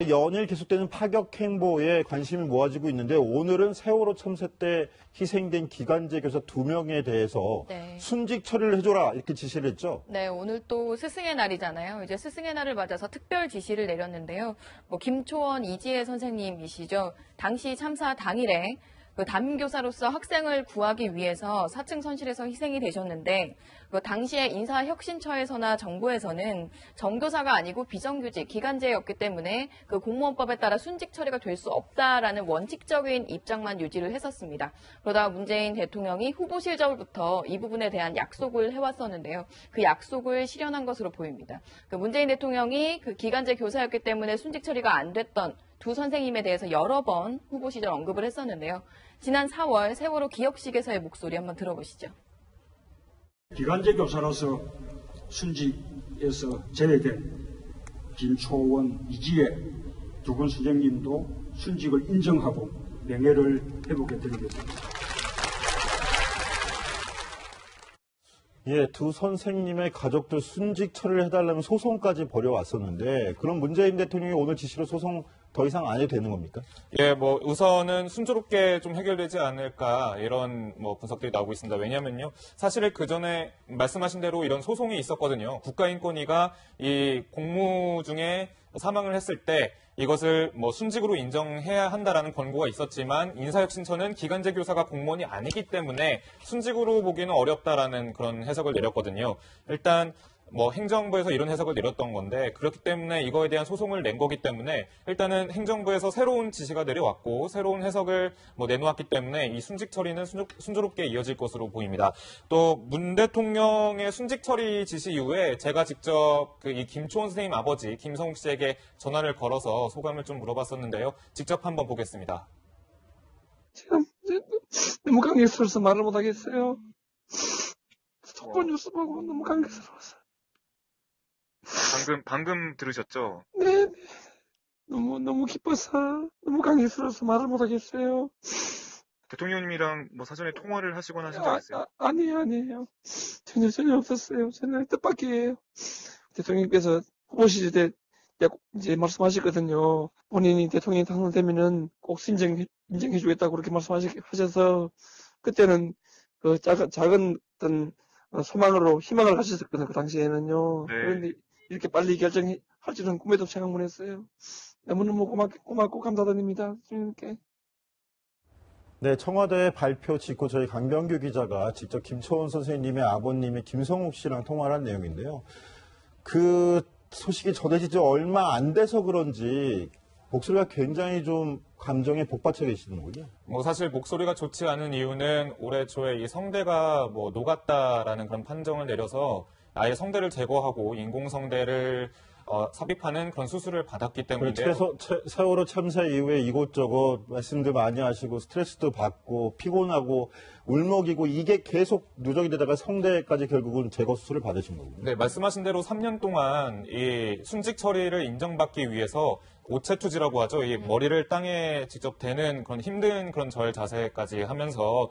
연일 계속되는 파격 행보에 관심이 모아지고 있는데 오늘은 세월호 참사 때 희생된 기간제 교사 2명에 대해서 네. 순직 처리를 해줘라 이렇게 지시를 했죠. 네, 오늘 또 스승의 날이잖아요. 이제 스승의 날을 맞아서 특별 지시를 내렸는데요. 김초원 이지혜 선생님이시죠. 당시 참사 당일에 그 담임교사로서 학생을 구하기 위해서 4층 선실에서 희생이 되셨는데 그 당시에 인사혁신처에서나 정부에서는 정교사가 아니고 비정규직, 기간제였기 때문에 그 공무원법에 따라 순직 처리가 될 수 없다라는 원칙적인 입장만 유지를 했었습니다. 그러다가 문재인 대통령이 후보 시절부터 이 부분에 대한 약속을 해왔었는데요. 그 약속을 실현한 것으로 보입니다. 그 문재인 대통령이 그 기간제 교사였기 때문에 순직 처리가 안 됐던 두 선생님에 대해서 여러 번 후보 시절 언급을 했었는데요. 지난 4월 세월호 기억식에서의 목소리 한번 들어보시죠. 기간제 교사로서 순직에서 제외된 김초원, 이지혜 두 분 선생님도 순직을 인정하고 명예를 회복해 드리겠습니다. 예, 두 선생님의 가족들 순직 처리를 해달라는 소송까지 벌여왔었는데 그럼 문재인 대통령이 오늘 지시로 소송 더 이상 안 해도 되는 겁니까? 예, 우선은 순조롭게 좀 해결되지 않을까 이런 분석들이 나오고 있습니다. 왜냐면요. 사실 그 전에 말씀하신 대로 이런 소송이 있었거든요. 국가인권위가 이 공무 중에 사망을 했을 때 이것을 순직으로 인정해야 한다라는 권고가 있었지만 인사혁신처는 기간제 교사가 공무원이 아니기 때문에 순직으로 보기는 어렵다라는 그런 해석을 내렸거든요. 일단 행정부에서 이런 해석을 내렸던 건데 그렇기 때문에 이거에 대한 소송을 낸 거기 때문에 일단은 행정부에서 새로운 지시가 내려왔고 새로운 해석을 내놓았기 때문에 이 순직 처리는 순조롭게 이어질 것으로 보입니다. 또 문 대통령의 순직 처리 지시 이후에 제가 직접 이 김초원 선생님 아버지 김성욱 씨에게 전화를 걸어서 소감을 좀 물어봤었는데요. 직접 한번 보겠습니다. 지금 너무 감격스러워서 말을 못하겠어요. 첫 번 뉴스 보고 너무 감격스러워서. 방금 들으셨죠? 네. 너무 기뻐서, 너무 감격스러워서 말을 못하겠어요. 대통령님이랑 사전에 통화를 하시거나 하신 적 있어요? 아니에요. 전혀 없었어요. 전혀 뜻밖이에요. 대통령께서 후보 시절 때 이제 말씀하셨거든요. 본인이 대통령이 당선되면은 꼭 인정해주겠다고 그렇게 말씀하셔서 그때는 그 작은 어떤 소망으로 희망을 가졌었거든요. 그 당시에는요. 네. 그런데 이렇게 빨리 결정할 줄은 꿈에도 생각 못했어요. 너무너무 고맙고 감사드립니다. 주님께. 네, 청와대 발표 직후 저희 강병규 기자가 직접 김초원 선생님의 아버님의 김성욱 씨랑 통화를 한 내용인데요. 그 소식이 전해진 지 얼마 안 돼서 그런지 목소리가 굉장히 좀 감정에 복받쳐 계시는군요. 사실 목소리가 좋지 않은 이유는 올해 초에 이 성대가 녹았다라는 그런 판정을 내려서 아예 성대를 제거하고 인공성대를 삽입하는 그런 수술을 받았기 때문인데요. 세월호 참사 이후에 이곳저곳 말씀도 많이 하시고 스트레스도 받고 피곤하고 울먹이고 이게 계속 누적이 되다가 성대까지 결국은 제거 수술을 받으신 거군요. 네, 말씀하신 대로 3년 동안 이 순직 처리를 인정받기 위해서 오체투지라고 하죠. 이 머리를 땅에 직접 대는 그런 힘든 그런 절 자세까지 하면서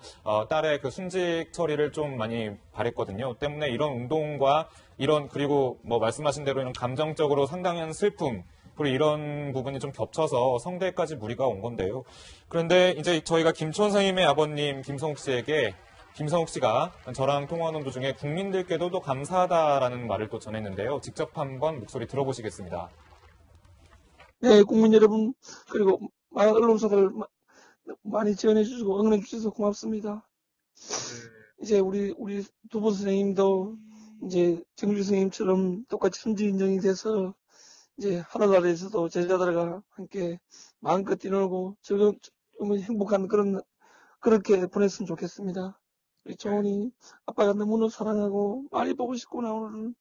딸의 그 순직 처리를 좀 많이 바랬거든요. 때문에 이런 운동과 그리고 말씀하신 대로 이런 감정적으로 상당한 슬픔 그리고 이런 부분이 좀 겹쳐서 성대까지 무리가 온 건데요. 그런데 이제 저희가 김초원 선생님의 아버님 김성욱 씨에게 김성욱 씨가 저랑 통화하는 도중에 국민들께도 또 감사하다라는 말을 또 전했는데요. 직접 한번 목소리 들어보시겠습니다. 네, 국민 여러분, 그리고 많은 언론사들 많이 지원해 주시고 응원해 주셔서 고맙습니다. 이제 우리 두 분 선생님도 이제 정규 선생님처럼 똑같이 순직 인정이 돼서 이제 하늘나라에서도 제자들과 함께 마음껏 뛰놀고 즐거운 행복한 그렇게 보냈으면 좋겠습니다. 우리 초원이 아빠가 너무너무 사랑하고 많이 보고 싶구나 오늘은.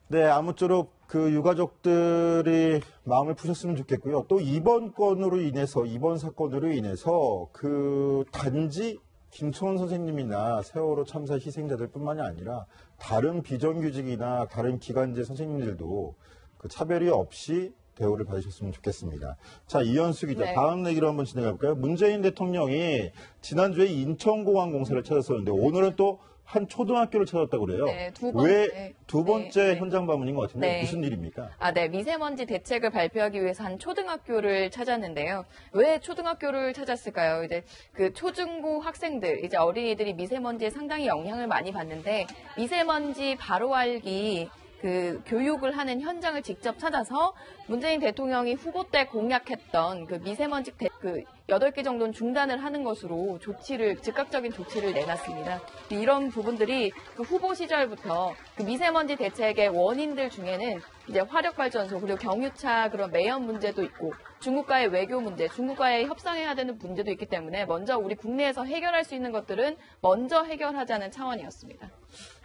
네, 아무쪼록 그 유가족들이 마음을 푸셨으면 좋겠고요. 또 이번 사건으로 인해서 그 단지 김초원 선생님이나 세월호 참사 희생자들뿐만이 아니라 다른 비정규직이나 다른 기간제 선생님들도 그 차별이 없이 대우를 받으셨으면 좋겠습니다. 자, 이현수 기자, 네. 다음 얘기로 한번 진행해 볼까요? 문재인 대통령이 지난주에 인천공항 공사를 찾았었는데 오늘은 또 한 초등학교를 찾았다고 그래요. 네, 왜 두 번째 네. 현장 방문인 것 같은데 네. 무슨 일입니까? 네. 미세먼지 대책을 발표하기 위해서 한 초등학교를 찾았는데요. 왜 초등학교를 찾았을까요? 이제 그 초중고 학생들, 이제 어린이들이 미세먼지에 상당히 영향을 많이 받는데 미세먼지 바로 알기 그 교육을 하는 현장을 직접 찾아서 문재인 대통령이 후보 때 공약했던 그 미세먼지 그 8개 정도는 중단을 하는 것으로 즉각적인 조치를 내놨습니다. 이런 부분들이 그 후보 시절부터 그 미세먼지 대책의 원인들 중에는 이제 화력발전소 그리고 경유차 그런 매연 문제도 있고 중국과의 외교 문제, 중국과의 협상해야 되는 문제도 있기 때문에 먼저 우리 국내에서 해결할 수 있는 것들은 먼저 해결하자는 차원이었습니다.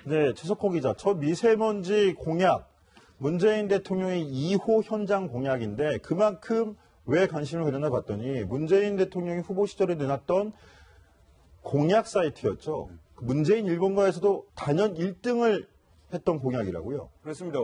네, 최석호 기자. 저 미세먼지 공약, 문재인 대통령의 2호 현장 공약인데 그만큼 왜 관심을 가졌나 봤더니 문재인 대통령이 후보 시절에 내놨던 공약 사이트였죠. 문재인 일본가에서도 단연 1등을 했던 공약이라고요. 그렇습니다.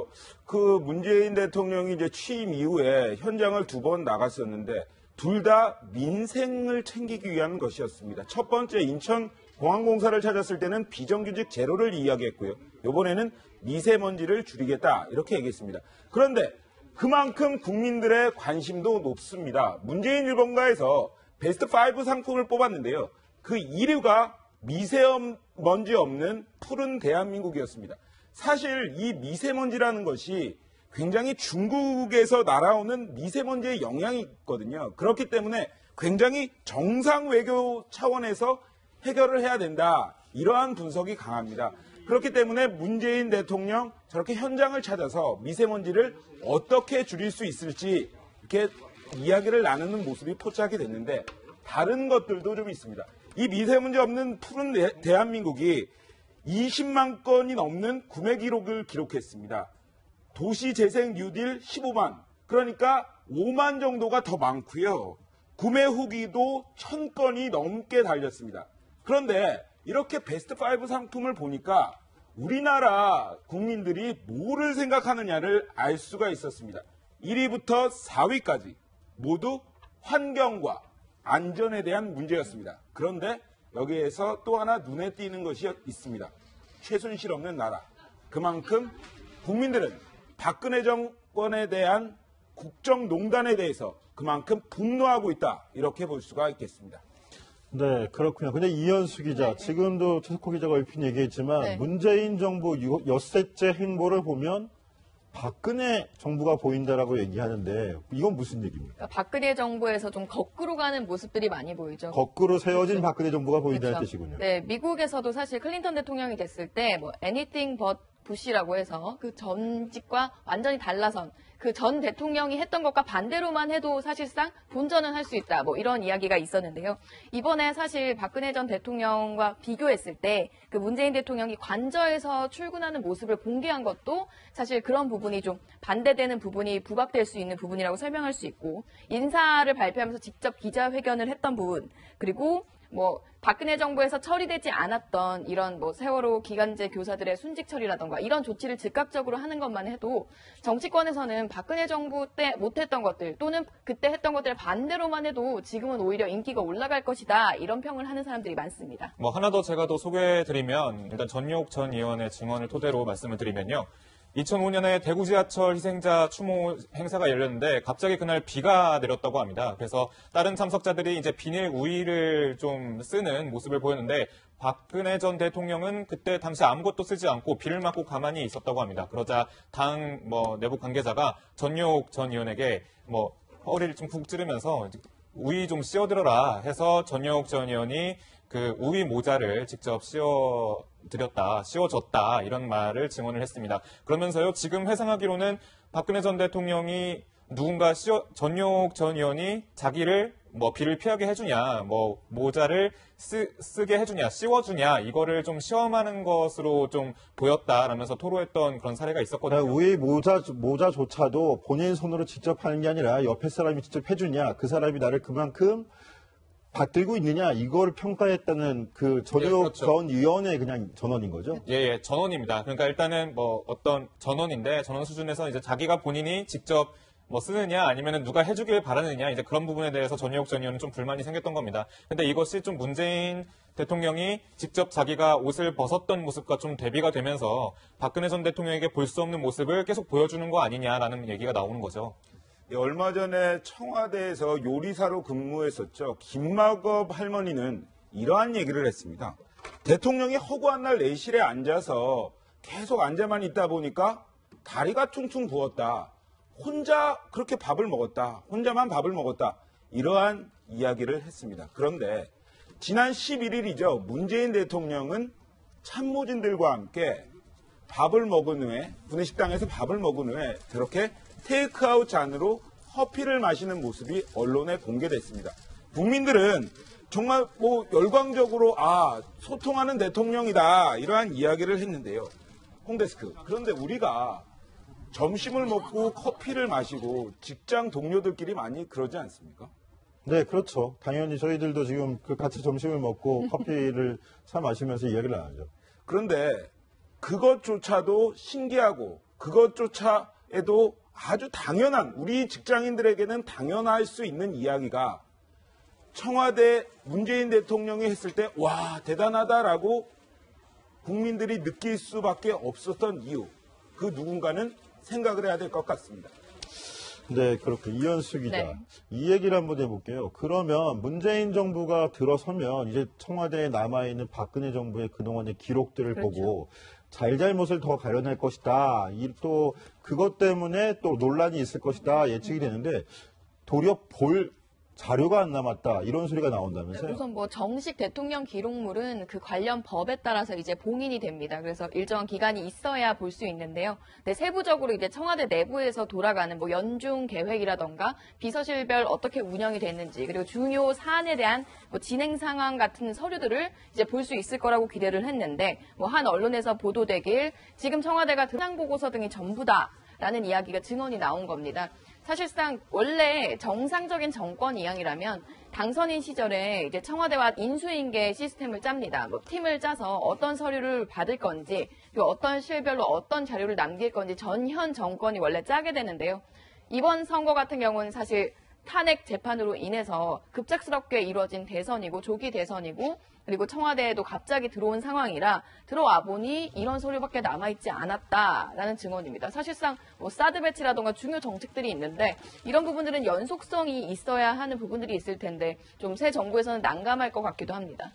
그 문재인 대통령이 이제 취임 이후에 현장을 2번 나갔었는데 둘 다 민생을 챙기기 위한 것이었습니다. 첫 번째 인천 공항공사를 찾았을 때는 비정규직 제로를 이야기했고요. 이번에는 미세먼지를 줄이겠다 이렇게 얘기했습니다. 그런데 그만큼 국민들의 관심도 높습니다. 문재인 일본가에서 베스트 5 상품을 뽑았는데요. 그 1위가 미세먼지 없는 푸른 대한민국이었습니다. 사실 이 미세먼지라는 것이 굉장히 중국에서 날아오는 미세먼지의 영향이 있거든요. 그렇기 때문에 굉장히 정상 외교 차원에서 해결을 해야 된다. 이러한 분석이 강합니다. 그렇기 때문에 문재인 대통령 저렇게 현장을 찾아서 미세먼지를 어떻게 줄일 수 있을지 이렇게 이야기를 나누는 모습이 포착이 됐는데 다른 것들도 좀 있습니다. 이 미세먼지 없는 푸른 대한민국이 20만 건이 넘는 구매 기록을 기록했습니다. 도시재생 뉴딜 15만, 그러니까 5만 정도가 더 많고요. 구매 후기도 1000건이 넘게 달렸습니다. 그런데 이렇게 베스트 5 상품을 보니까 우리나라 국민들이 뭐를 생각하느냐를 알 수가 있었습니다. 1위부터 4위까지 모두 환경과 안전에 대한 문제였습니다. 그런데 여기에서 또 하나 눈에 띄는 것이 있습니다. 최순실 없는 나라. 그만큼 국민들은 박근혜 정권에 대한 국정농단에 대해서 그만큼 분노하고 있다. 이렇게 볼 수가 있겠습니다. 네, 그렇군요. 근데 이현수 기자, 지금도 최석호 기자가 얼핏 얘기했지만 네. 문재인 정부 엿새째 행보를 보면 박근혜 정부가 보인다라고 얘기하는데 이건 무슨 얘기입니까? 그러니까 박근혜 정부에서 좀 거꾸로 가는 모습들이 많이 보이죠. 거꾸로 세워진 박근혜 정부가 보인다는 그렇죠. 뜻이군요. 네, 미국에서도 사실 클린턴 대통령이 됐을 때 뭐 anything but 부시라고 해서 그 전직과 완전히 달라선 그 전 대통령이 했던 것과 반대로만 해도 사실상 본전은 할 수 있다. 뭐 이런 이야기가 있었는데요. 이번에 사실 박근혜 전 대통령과 비교했을 때 그 문재인 대통령이 관저에서 출근하는 모습을 공개한 것도 사실 그런 부분이 좀 반대되는 부분이 부각될 수 있는 부분이라고 설명할 수 있고 인사를 발표하면서 직접 기자회견을 했던 부분 그리고 뭐 박근혜 정부에서 처리되지 않았던 이런 뭐 세월호 기간제 교사들의 순직 처리라던가 이런 조치를 즉각적으로 하는 것만 해도 정치권에서는 박근혜 정부 때 못했던 것들 또는 그때 했던 것들 반대로만 해도 지금은 오히려 인기가 올라갈 것이다 이런 평을 하는 사람들이 많습니다. 뭐 하나 더 제가 더 소개해드리면 일단 전용 전 의원의 증언을 토대로 말씀을 드리면요. 2005년에 대구 지하철 희생자 추모 행사가 열렸는데 갑자기 그날 비가 내렸다고 합니다. 그래서 다른 참석자들이 이제 비닐 우의를 좀 쓰는 모습을 보였는데 박근혜 전 대통령은 그때 당시 아무것도 쓰지 않고 비를 맞고 가만히 있었다고 합니다. 그러자 당 내부 관계자가 전용 전 의원에게 허리를 좀 푹 찌르면서 우의 좀 씌워드려라 해서 전용 전 의원이 그 우의 모자를 직접 씌워줬다 이런 말을 증언을 했습니다. 그러면서요 지금 회상하기로는 박근혜 전 대통령이 누군가 전용 전 의원이 자기를 비를 피하게 해주냐, 모자를 쓰게 해주냐, 씌워주냐 이거를 좀 시험하는 것으로 좀 보였다라면서 토로했던 그런 사례가 있었거든요. 우리 모자조차도 본인 손으로 직접 하는 게 아니라 옆에 사람이 직접 해주냐, 그 사람이 나를 그만큼 받들고 있느냐 이걸 평가했다는 그 전용 그렇죠. 전 의원의 그냥 전원인 거죠? 전원입니다. 그러니까 일단은 어떤 전원인데 전원 수준에서 이제 자기가 본인이 직접 뭐 쓰느냐 아니면은 누가 해주길 바라느냐 이제 그런 부분에 대해서 전희옥 전 의원은 좀 불만이 생겼던 겁니다. 근데 이것이 좀 문재인 대통령이 직접 자기가 옷을 벗었던 모습과 좀 대비가 되면서 박근혜 전 대통령에게 볼 수 없는 모습을 계속 보여주는 거 아니냐라는 얘기가 나오는 거죠. 얼마 전에 청와대에서 요리사로 근무했었죠. 김마겁 할머니는 이러한 얘기를 했습니다. 대통령이 허구한 날 내실에 앉아서 계속 앉아만 있다 보니까 다리가 퉁퉁 부었다. 혼자 그렇게 밥을 먹었다. 혼자만 밥을 먹었다. 이러한 이야기를 했습니다. 그런데 지난 11일이죠. 문재인 대통령은 참모진들과 함께 밥을 먹은 후에 구내식당에서 밥을 먹은 후에 저렇게 테이크아웃 잔으로 커피를 마시는 모습이 언론에 공개됐습니다. 국민들은 정말 열광적으로 소통하는 대통령이다 이러한 이야기를 했는데요. 홍데스크. 그런데 우리가 점심을 먹고 커피를 마시고 직장 동료들끼리 많이 그러지 않습니까? 네, 그렇죠. 당연히 저희들도 지금 같이 점심을 먹고 커피를 사 마시면서 이야기를 나누죠. 그런데 그것조차도 신기하고 그것조차에도 아주 당연한 우리 직장인들에게는 당연할 수 있는 이야기가 청와대 문재인 대통령이 했을 때 와 대단하다라고 국민들이 느낄 수밖에 없었던 이유 그 누군가는 생각을 해야 될 것 같습니다. 네, 그렇고 이현수 기자. 네. 이 얘기를 한번 해볼게요. 그러면 문재인 정부가 들어서면 이제 청와대에 남아있는 박근혜 정부의 그동안의 기록들을 그렇죠. 보고 잘잘못을 더 가려낼 것이다. 또 그것 때문에 또 논란이 있을 것이다 예측이 되는데 도리어 볼 자료가 안 남았다 이런 소리가 나온다면서요? 우선 뭐 정식 대통령 기록물은 그 관련 법에 따라서 이제 봉인이 됩니다. 그래서 일정한 기간이 있어야 볼 수 있는데요. 네, 세부적으로 이제 청와대 내부에서 돌아가는 뭐 연중 계획이라던가 비서실별 어떻게 운영이 됐는지 그리고 중요 사안에 대한 뭐 진행 상황 같은 서류들을 이제 볼 수 있을 거라고 기대를 했는데 뭐 한 언론에서 보도되길 지금 청와대가 등장 보고서 등이 전부다라는 이야기가 증언이 나온 겁니다. 사실상 원래 정상적인 정권 이양이라면 당선인 시절에 이제 청와대와 인수인계 시스템을 짭니다. 뭐 팀을 짜서 어떤 서류를 받을 건지, 그리고 어떤 실별로 어떤 자료를 남길 건지 전현 정권이 원래 짜게 되는데요. 이번 선거 같은 경우는 사실 탄핵 재판으로 인해서 급작스럽게 이루어진 대선이고 조기 대선이고 그리고 청와대에도 갑자기 들어온 상황이라 들어와 보니 이런 서류밖에 남아있지 않았다라는 증언입니다. 사실상 뭐 사드 배치라던가 중요 정책들이 있는데 이런 부분들은 연속성이 있어야 하는 부분들이 있을 텐데 좀 새 정부에서는 난감할 것 같기도 합니다.